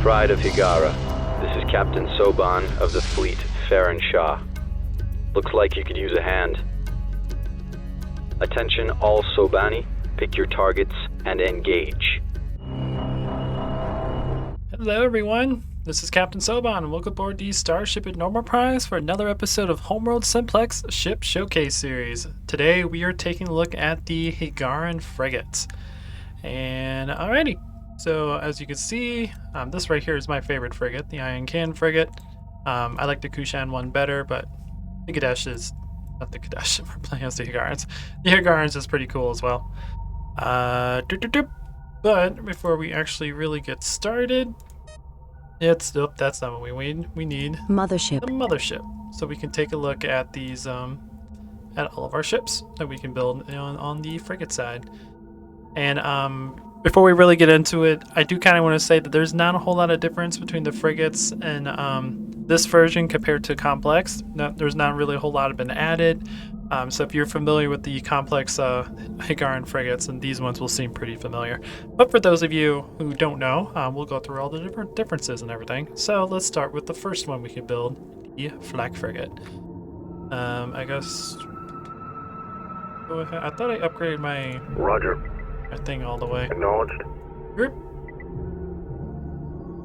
Pride of Hiigara. This is Captain Soban of the fleet, Farron Shah. Looks like you could use a hand. Attention all Sobani, pick your targets and engage. Hello everyone, this is Captain Soban and welcome aboard the Starship Enterprise for another episode of Homeworld Simplex Ship Showcase Series. Today we are taking a look at the Hiigaran Frigates. And alrighty, so as you can see, this right here is my favorite frigate, the Iron Can frigate. I like the Kushan one better, but the Kadesh is, not the Kadesh, we're playing as the Hiigarans. The Hiigarans is pretty cool as well. But before we actually really get started, that's not what we need. We need Mothership. the mothership, so we can take a look at these, at all of our ships that we can build on the frigate side. And before we really get into it, I do kind of want to say that there's not a whole lot of difference between the frigates and this version compared to Complex. There's not really a whole lot been added. So if you're familiar with the Complex Hiigaran frigates, and these ones will seem pretty familiar. But for those of you who don't know, we'll go through all the different differences and everything. So let's start with the first one we can build, the Flak frigate. I guess... Go ahead. I thought I upgraded my... Roger. My thing all the way. Acknowledged. Group.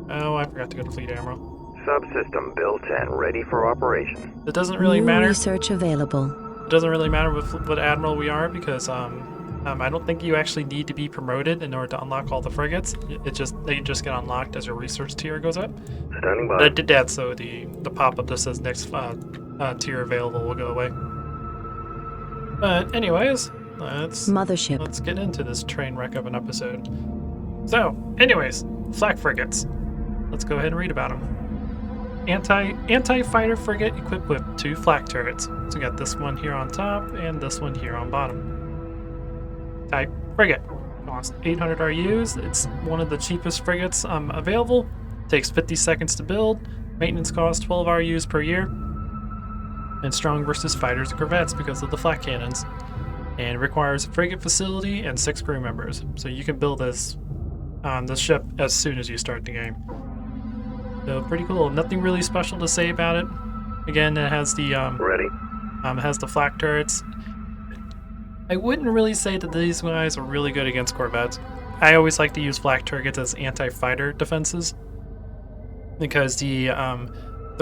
Oh, I forgot to go to Fleet Admiral. Subsystem built and ready for operation. It doesn't really New matter. research available. It doesn't really matter what admiral we are because I don't think you actually need to be promoted in order to unlock all the frigates. They just get unlocked as your research tier goes up. Standing by. But I did that so the pop-up that says next tier available will go away. But anyways, Mothership. let's get into this train wreck of an episode. So, anyways, Flak frigates. Let's go ahead and read about them. Anti-fighter frigate equipped with 2 flak turrets. So we got this one here on top and this one here on bottom. Type frigate. Cost 800 RUs. It's one of the cheapest frigates available. Takes 50 seconds to build. Maintenance cost 12 RUs per year. And strong versus fighters and corvettes because of the flak cannons. And requires a frigate facility and 6 crew members. So you can build this ship as soon as you start the game. So pretty cool. Nothing really special to say about it. Again, it has the Ready. it has the flak turrets. I wouldn't really say that these guys are really good against corvettes. I always like to use flak turrets as anti-fighter defenses because the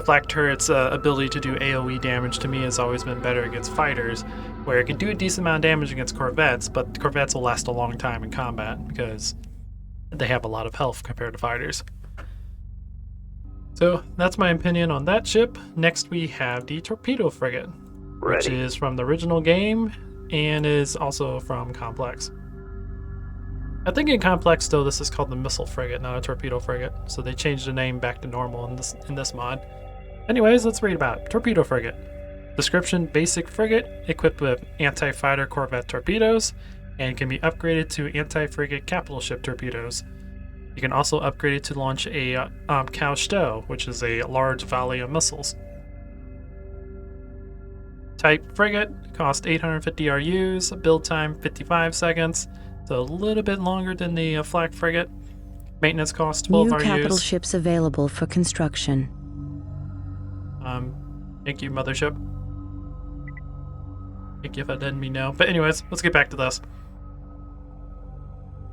flak turret's ability to do AoE damage to me has always been better against fighters, where it can do a decent amount of damage against corvettes, but corvettes will last a long time in combat because they have a lot of health compared to fighters. So that's my opinion on that ship. Next we have the Torpedo frigate, which is from the original game and is also from Complex. I think in Complex though this is called the Missile frigate, not a Torpedo frigate, so they changed the name back to normal in this mod. Anyways, let's read about it. Torpedo frigate. Description: basic frigate equipped with anti-fighter corvette torpedoes and can be upgraded to anti-frigate capital ship torpedoes. You can also upgrade it to launch a cow stow, which is a large volley of missiles. Type frigate, cost 850 RUs, build time 55 seconds, so a little bit longer than the Flak frigate. Maintenance cost 12 New RUs. capital ships available for construction. Thank you, mothership. Thank you if I didn't mean no. But anyways, let's get back to this.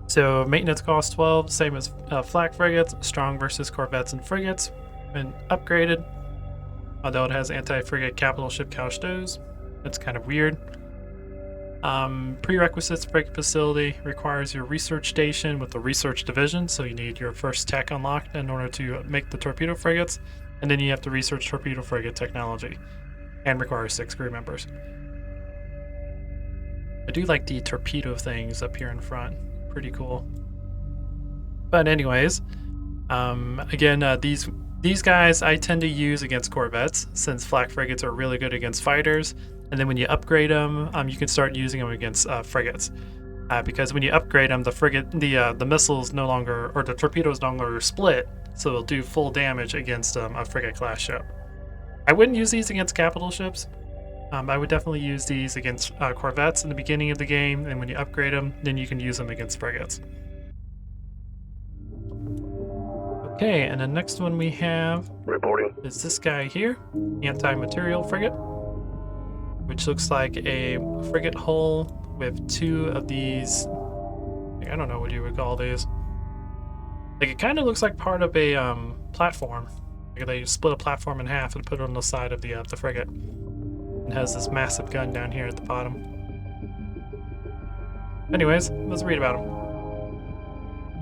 So maintenance cost 12, same as flak frigates, strong versus corvettes and frigates, been upgraded. Although it has anti-frigate capital ship cow stows, that's kind of weird. Prerequisites: frigate facility requires your research station with the research division, so you need your first tech unlocked in order to make the torpedo frigates, and then you have to research torpedo frigate technology, and requires 6 crew members. I do like the torpedo things up here in front. Pretty cool. But anyways, again, these guys I tend to use against corvettes since flak frigates are really good against fighters, and then when you upgrade them, you can start using them against frigates. Because when you upgrade them, the frigate, the missiles no longer, or the torpedoes no longer split, so it'll do full damage against a frigate class ship. I wouldn't use these against capital ships. I would definitely use these against corvettes in the beginning of the game, and when you upgrade them, then you can use them against frigates. Okay, and the next one we have Reporting. is this guy here, anti-material frigate, which looks like a frigate hull with two of these, I don't know what you would call these. Like, it kind of looks like part of a platform. Like, they split a platform in half and put it on the side of the frigate. It has this massive gun down here at the bottom. Anyways, let's read about them.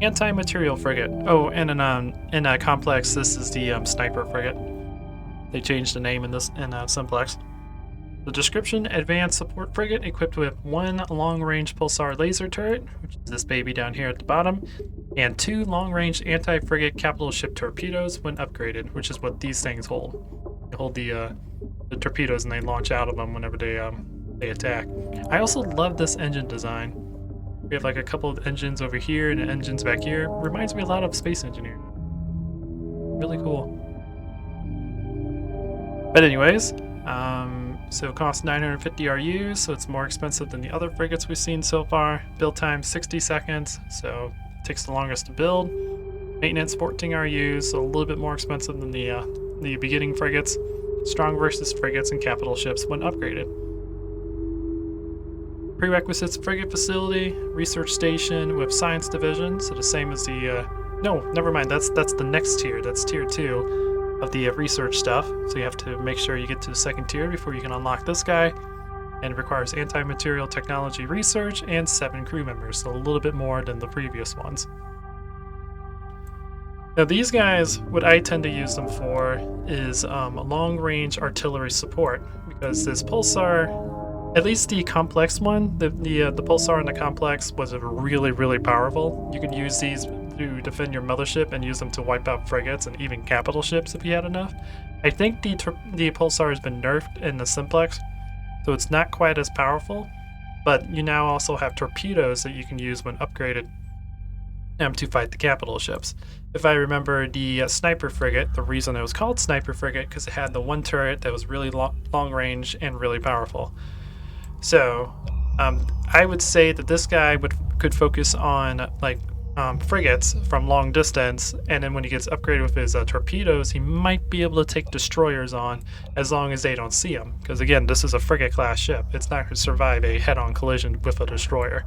Anti-material frigate. Oh, and in a complex, this is the sniper frigate. They changed the name in Simplex. The description: advanced support frigate equipped with one long-range pulsar laser turret, which is this baby down here at the bottom, and two long-range anti-frigate capital ship torpedoes when upgraded, which is what these things hold. They hold the torpedoes and they launch out of them whenever they attack. I also love this engine design. We have like a couple of engines over here and engines back here. Reminds me a lot of Space Engineer. Really cool. But anyways, so it costs 950 RUs, so it's more expensive than the other frigates we've seen so far. Build time 60 seconds, so it takes the longest to build. Maintenance 14 RUs, so a little bit more expensive than the beginning frigates. Strong versus frigates and capital ships when upgraded. Prerequisites: frigate facility, research station with science division, so the same as the no, never mind, that's the next tier. That's tier 2 of the research stuff, so you have to make sure you get to the second tier before you can unlock this guy. And it requires anti-material technology research and 7 crew members, so a little bit more than the previous ones. Now these guys, what I tend to use them for is long-range artillery support, because this pulsar, at least the complex one, the pulsar in the complex was really powerful. You could use these to defend your mothership and use them to wipe out frigates and even capital ships if you had enough. I think the pulsar has been nerfed in the Simplex, so it's not quite as powerful, but you now also have torpedoes that you can use when upgraded to fight the capital ships. If I remember, the sniper frigate, the reason it was called sniper frigate because it had the one turret that was really long range and really powerful. So I would say that this guy could focus on like frigates from long distance, and then when he gets upgraded with his torpedoes, he might be able to take destroyers on as long as they don't see him. Because again, this is a frigate class ship. It's not going to survive a head-on collision with a destroyer.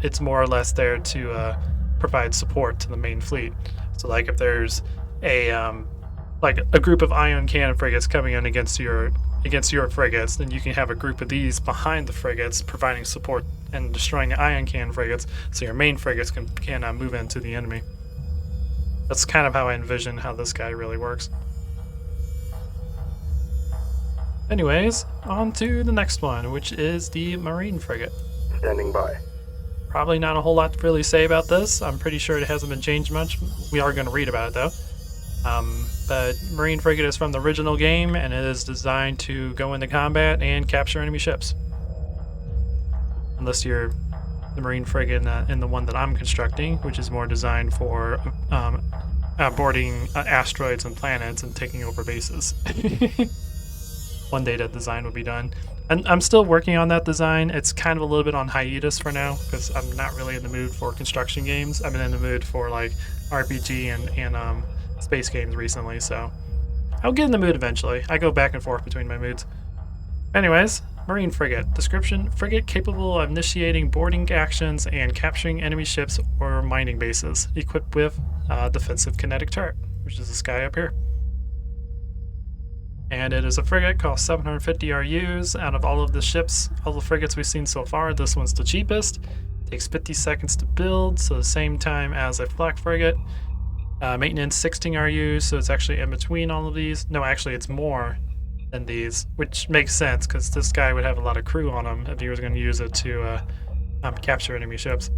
It's more or less there to provide support to the main fleet. So like if there's a group of ion cannon frigates coming in against your frigates, then you can have a group of these behind the frigates providing support and destroying the ion cannon frigates, so your main frigates can move into the enemy. That's kind of how I envision how this guy really works. Anyways, on to the next one, which is the marine frigate. Standing by. Probably not a whole lot to really say about this. I'm pretty sure it hasn't been changed much. We are going to read about it though. But Marine Frigate is from the original game, and it is designed to go into combat and capture enemy ships. Unless you're the Marine Frigate in the one that I'm constructing, which is more designed for boarding asteroids and planets and taking over bases. One day that design will be done. And I'm still working on that design. It's kind of a little bit on hiatus for now, because I'm not really in the mood for construction games. I've been in the mood for like RPG and space games recently, so I'll get in the mood eventually. I go back and forth between my moods. Anyways, Marine Frigate. Description: frigate capable of initiating boarding actions and capturing enemy ships or mining bases, equipped with defensive kinetic turret, which is this guy up here. And it is a frigate, costs 750 RUs. Out of all of the ships, all the frigates we've seen so far, this one's the cheapest. Takes 50 seconds to build, so the same time as a Flak frigate. Maintenance 16 RUs, so it's actually in between all of these. No, actually it's more than these, which makes sense because this guy would have a lot of crew on him if he was going to use it to capture enemy ships.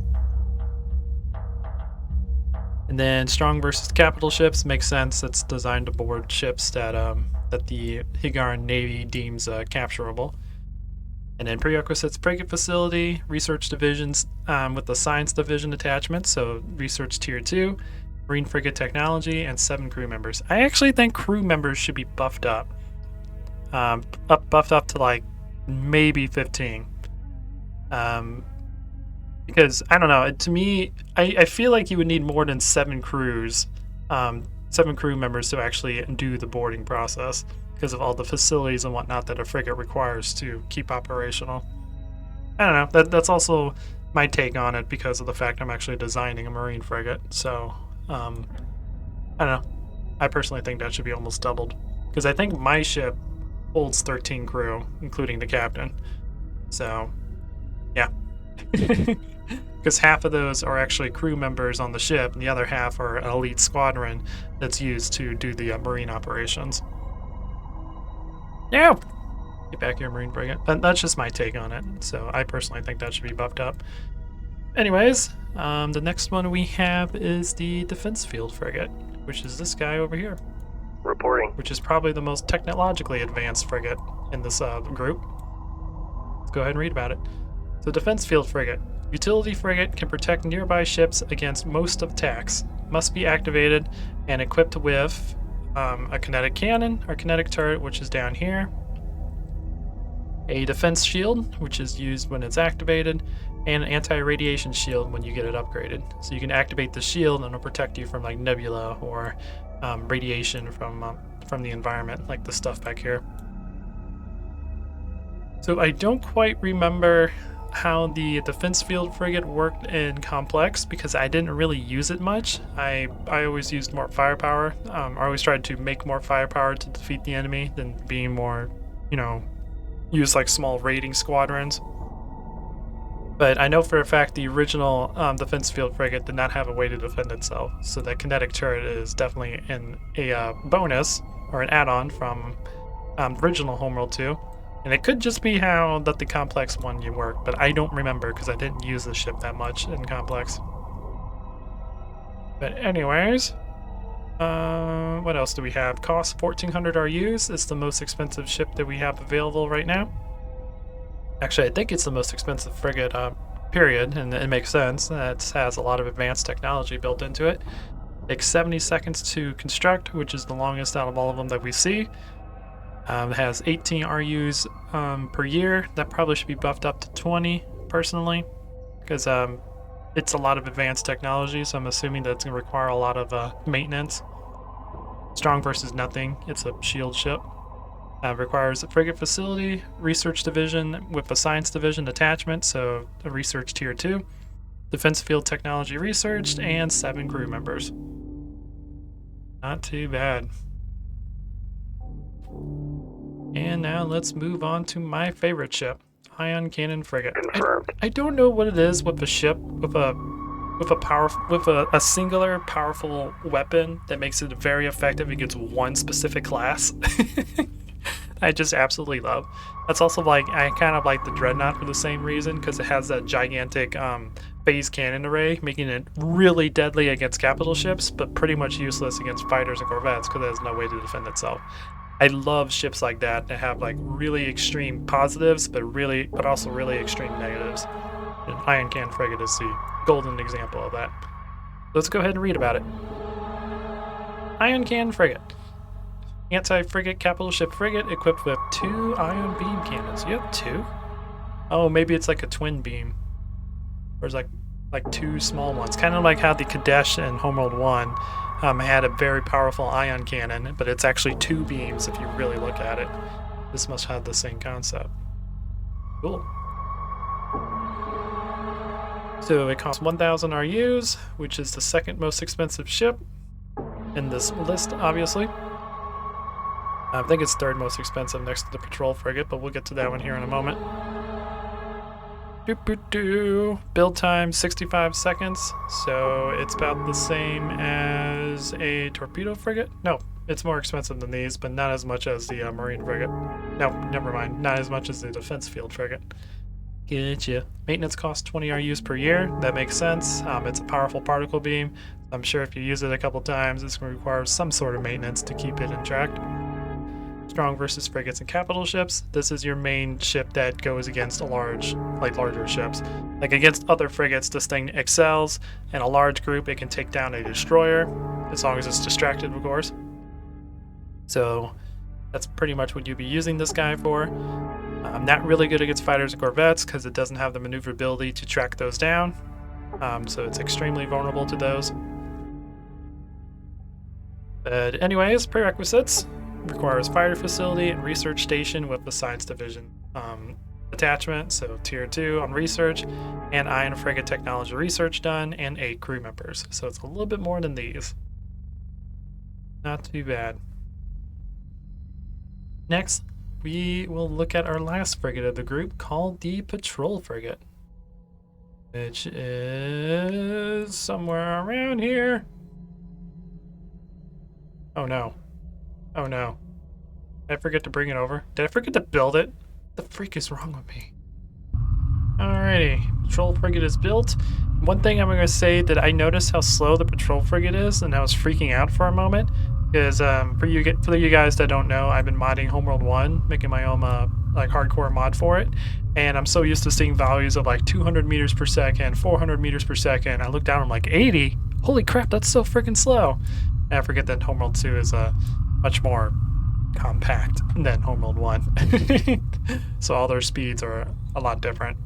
And then strong versus capital ships makes sense. It's designed to board ships that the Hiigaran Navy deems capturable. And then prerequisites: frigate facility, research divisions with the science division attachment, so research tier 2, marine frigate technology, and 7 crew members. I actually think crew members should be buffed up. Buffed up to like maybe 15. Because I don't know, to me, I feel like you would need more than 7 crews 7 crew members to actually do the boarding process because of all the facilities and whatnot that a frigate requires to keep operational. I don't know. That's also my take on it because of the fact I'm actually designing a marine frigate. So, I don't know. I personally think that should be almost doubled because I think my ship holds 13 crew, including the captain. So, yeah. Because half of those are actually crew members on the ship, and the other half are an elite squadron that's used to do the marine operations. Yeah! Get back here, marine frigate. That's just my take on it, so I personally think that should be buffed up. Anyways, the next one we have is the defense field frigate, which is this guy over here. Reporting. Which is probably the most technologically advanced frigate in this group. Let's go ahead and read about it. So, defense field frigate. Utility frigate can protect nearby ships against most attacks. Must be activated and equipped with a kinetic cannon or kinetic turret, which is down here. A defense shield, which is used when it's activated, and an anti-radiation shield when you get it upgraded. So you can activate the shield and it'll protect you from like nebula or radiation from the environment, like the stuff back here. So I don't quite remember how the defense field frigate worked in Complex because I didn't really use it much. I always used more firepower. I always tried to make more firepower to defeat the enemy than being more, use like small raiding squadrons. But I know for a fact the original defense field frigate did not have a way to defend itself, so that kinetic turret is definitely a bonus or an add-on from original Homeworld 2. And it could just be how that the Complex one you work, but I don't remember because I didn't use the ship that much in Complex. But anyways, what else do we have? Cost 1,400 RUs. It's the most expensive ship that we have available right now. Actually, I think it's the most expensive frigate, period, and it makes sense. It has a lot of advanced technology built into it. Takes 70 seconds to construct, which is the longest out of all of them that we see. It has 18 RUs per year. That probably should be buffed up to 20, personally, because it's a lot of advanced technology, so I'm assuming that it's going to require a lot of maintenance. Strong versus nothing. It's a shield ship. Requires a frigate facility, research division with a science division attachment, so a research tier 2, defense field technology researched, and 7 crew members. Not too bad. And now let's move on to my favorite ship, Ion Cannon Frigate. Confirmed. I don't know what it is with a ship with a singular powerful weapon that makes it very effective against one specific class. I just absolutely love. That's also like I kind of like the Dreadnought for the same reason because it has that gigantic phase cannon array, making it really deadly against capital ships, but pretty much useless against fighters and corvettes because it has no way to defend itself. I love ships like that have like really extreme positives, but also really extreme negatives. And Ion Cannon Frigate is the golden example of that. Let's go ahead and read about it. Ion Cannon Frigate. Anti-frigate capital ship frigate equipped with 2 ion beam cannons. You have 2? Oh, maybe it's like a twin beam. Or it's like 2 small ones. Kind of like how the Kadesh in Homeworld 1 had a very powerful ion cannon, but it's actually 2 beams if you really look at it. This must have the same concept. Cool. So it costs 1,000 RUs, which is the second most expensive ship in this list, obviously. I think it's third most expensive next to the patrol frigate, but we'll get to that one here in a moment. Build time 65 seconds, so it's about the same as a torpedo frigate. No, it's more expensive than these, but not as much as the marine frigate. No, never mind, not as much as the defense field frigate. Getcha. Maintenance costs 20 RUs per year. That makes sense. It's a powerful particle beam. I'm sure if you use it a couple times, it's going to require some sort of maintenance to keep it in track. Strong versus frigates and capital ships. This is your main ship that goes against larger ships. Like against other frigates, this thing excels. In a large group, it can take down a destroyer, as long as it's distracted, of course. So that's pretty much what you'd be using this guy for. Not really good against fighters and corvettes because it doesn't have the maneuverability to track those down. So it's extremely vulnerable to those. But anyways, prerequisites requires fighter facility and research station with the science division attachment, so tier 2 on research, and ion frigate technology research done, and 8 crew members. So it's a little bit more than these. Not too bad. Next, we will look at our last frigate of the group, called the Patrol Frigate, which is somewhere around here. Oh no. Oh no. Did I forget to bring it over? Did I forget to build it? What the freak is wrong with me? Alrighty. Patrol Frigate is built. One thing I'm going to say that I noticed how slow the Patrol Frigate is, and I was freaking out for a moment. Because for you guys that don't know, I've been modding Homeworld 1, making my own like hardcore mod for it, and I'm so used to seeing values of like 200 meters per second, 400 meters per second. I look down, I'm like 80. Holy crap, that's so freaking slow. And I forget that Homeworld 2 is much more compact than Homeworld 1, so all their speeds are a lot different.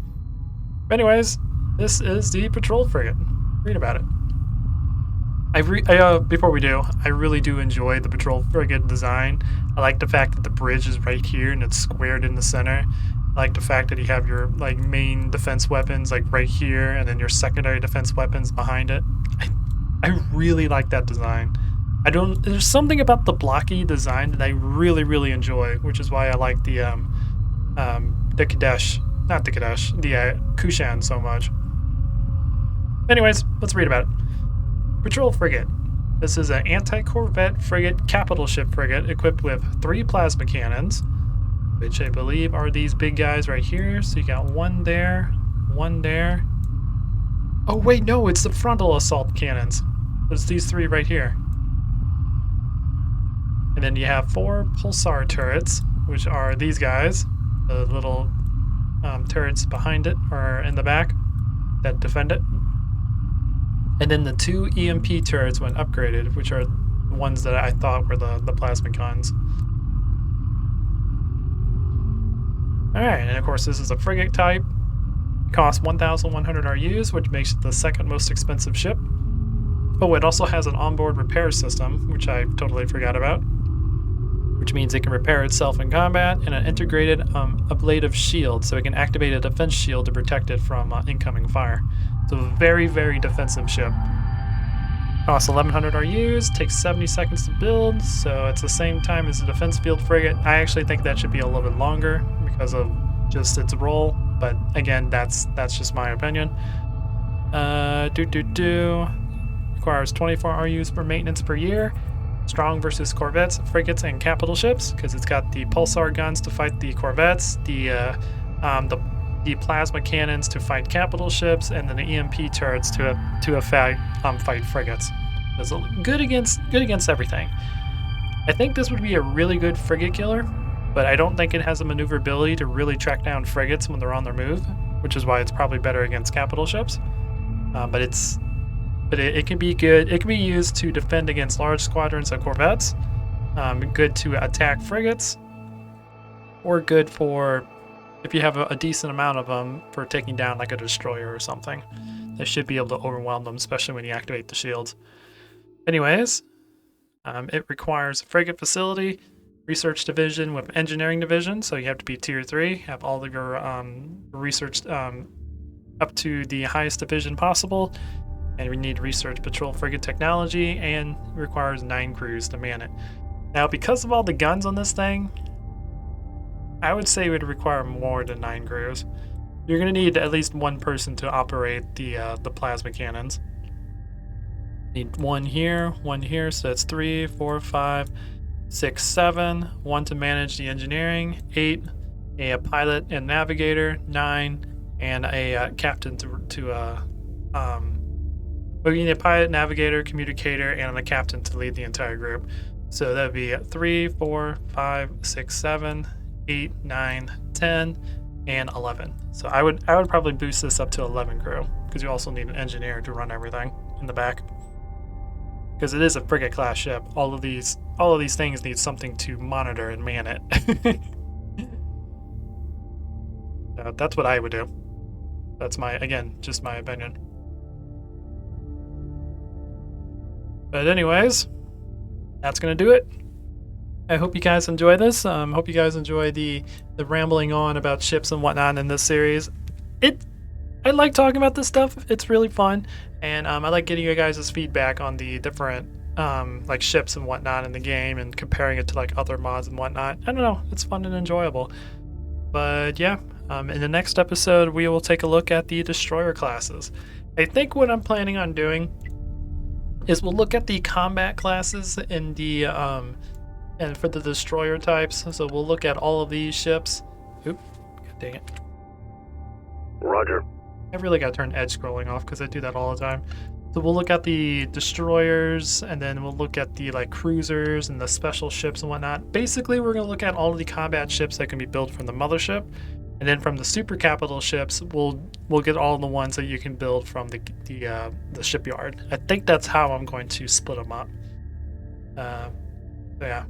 But anyways, this is the Patrol Frigate. Read about it. Before we do, I really do enjoy the Patrol Frigate design. I like the fact that the bridge is right here and it's squared in the center. I like the fact that you have your like main defense weapons like right here, and then your secondary defense weapons behind it. I really like that design. There's something about the blocky design that I really enjoy, which is why I like the Kushan so much. Anyways, let's read about it. Patrol Frigate. This is an anti-corvette frigate capital ship frigate equipped with 3 plasma cannons, which I believe are these big guys right here. So you got one there, one there. Oh wait, no, it's the frontal assault cannons. It's these 3 right here. And then you have 4 pulsar turrets, which are these guys, the little turrets behind it or in the back that defend it. And then the 2 EMP turrets when upgraded, which are the ones that I thought were the plasma guns. Alright, and of course this is a frigate type. It costs 1,100 RUs, which makes it the second most expensive ship. Oh, it also has an onboard repair system, which I totally forgot about, which means it can repair itself in combat, and an integrated ablative shield, so it can activate a defense shield to protect it from incoming fire. So a very defensive ship. Costs 1,100 RUs, takes 70 seconds to build, so it's the same time as the defense field frigate. I actually think that should be a little bit longer because of just its role, but again, that's just my opinion. Requires 24 RUs for maintenance per year. Strong versus corvettes, frigates, and capital ships, because it's got the pulsar guns to fight the corvettes, the plasma cannons to fight capital ships, and then the EMP turrets to fight frigates. It's good against everything. I think this would be a really good frigate killer, but I don't think it has the maneuverability to really track down frigates when they're on their move, which is why it's probably better against capital ships. But it can be good. It can be used to defend against large squadrons of corvettes, good to attack frigates, or good for if you have a decent amount of them for taking down like a destroyer or something. They should be able to overwhelm them, especially when you activate the shields. Anyways, it requires a frigate facility, research division with engineering division, so you have to be tier 3, have all of your research up to the highest division possible. And we need research patrol frigate technology, and requires 9 crews to man it. Now, because of all the guns on this thing, I would say it would require more than 9 crews. You're going to need at least 1 person to operate the plasma cannons. Need 1 here, so that's 3, 4, 5, 6, 7. 1 to manage the engineering, 8. A pilot and navigator, 9, and a captain we need a pilot, navigator, communicator, and a captain to lead the entire group. So that would be 3, 4, 5, 6, 7, 8, 9, 10, and 11. So I would probably boost this up to 11 crew, because you also need an engineer to run everything in the back. Because it is a frigate class ship. All of these things need something to monitor and man it. So that's what I would do. That's just my opinion. But anyways, that's gonna do it. I hope you guys enjoy this. Hope you guys enjoy the rambling on about ships and whatnot in this series. I like talking about this stuff. It's really fun, and I like getting your guys' feedback on the different like ships and whatnot in the game and comparing it to like other mods and whatnot. I don't know, it's fun and enjoyable. But yeah, in the next episode we will take a look at the destroyer classes. I think what I'm planning on doing is we'll look at the combat classes in the and for the destroyer types. So we'll look at all of these ships. Oop, god dang it. Roger. I really gotta turn edge scrolling off because I do that all the time. So we'll look at the destroyers, and then we'll look at the like cruisers and the special ships and whatnot. Basically, we're gonna look at all of the combat ships that can be built from the mothership, and then from the super capital ships, we'll get all the ones that you can build from the shipyard. I think that's how I'm going to split them up. So yeah.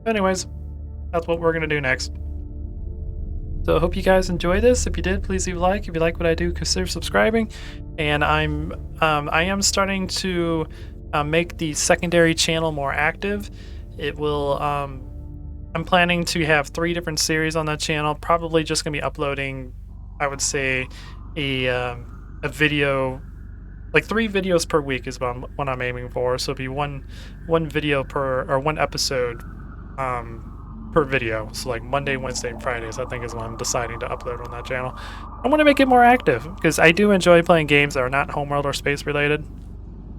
Anyways, that's what we're gonna do next. So I hope you guys enjoy this. If you did, please leave a like. If you like what I do, consider subscribing. And I am starting to make the secondary channel more active. It will. I'm planning to have 3 different series on that channel. Probably just gonna be uploading, I would say, a video, like 3 videos per week is what I'm aiming for. So it'll be one video per, or 1 episode per video. So like Monday, Wednesday, and Fridays I think is when I'm deciding to upload on that channel. I want to make it more active because I do enjoy playing games that are not homeworld or space related,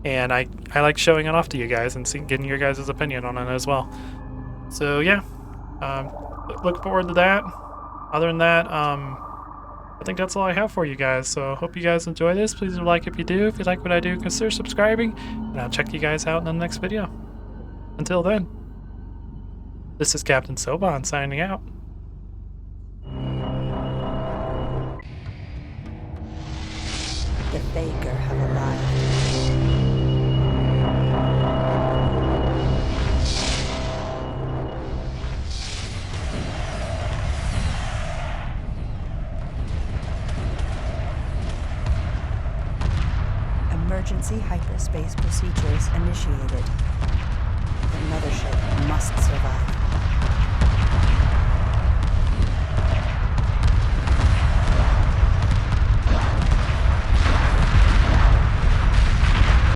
and I like showing it off to you guys and getting your guys' opinion on it as well. So yeah, look forward to that. Other than that, I think that's all I have for you guys. So hope you guys enjoy this. Please leave a like if you do. If you like what I do, consider subscribing, and I'll check you guys out in the next video. Until then, this is Captain Soban signing out. The Faker have arrived. Emergency hyperspace procedures initiated.